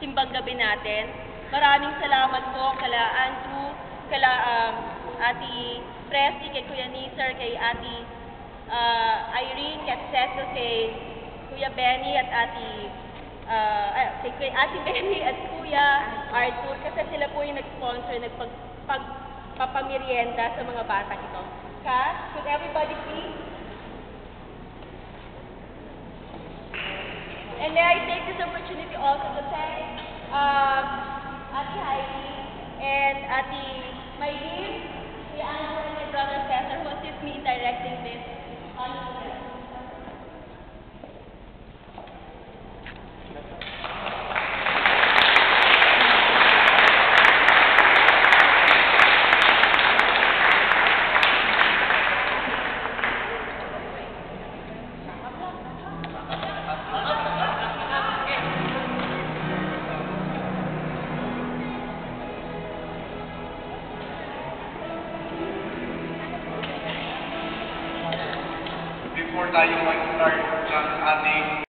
simbang gabi natin. Maraming salamat po kala Andrew, kala Ate Presti, kay Kuya Nisar, kay Ate Irene, kay Cecil, kay Kuya Benny at kay Ate Benny at Kuya Arthur, kasi sila po yung nag-sponsor, nagpapamerienda sa mga batang ito. Cash, could everybody please? And may I take this opportunity also to thank Ate Heidi and Ate Maylene, the Andrew and my brother Cesar, who assist me in directing this. Before tayo mag-start ng ating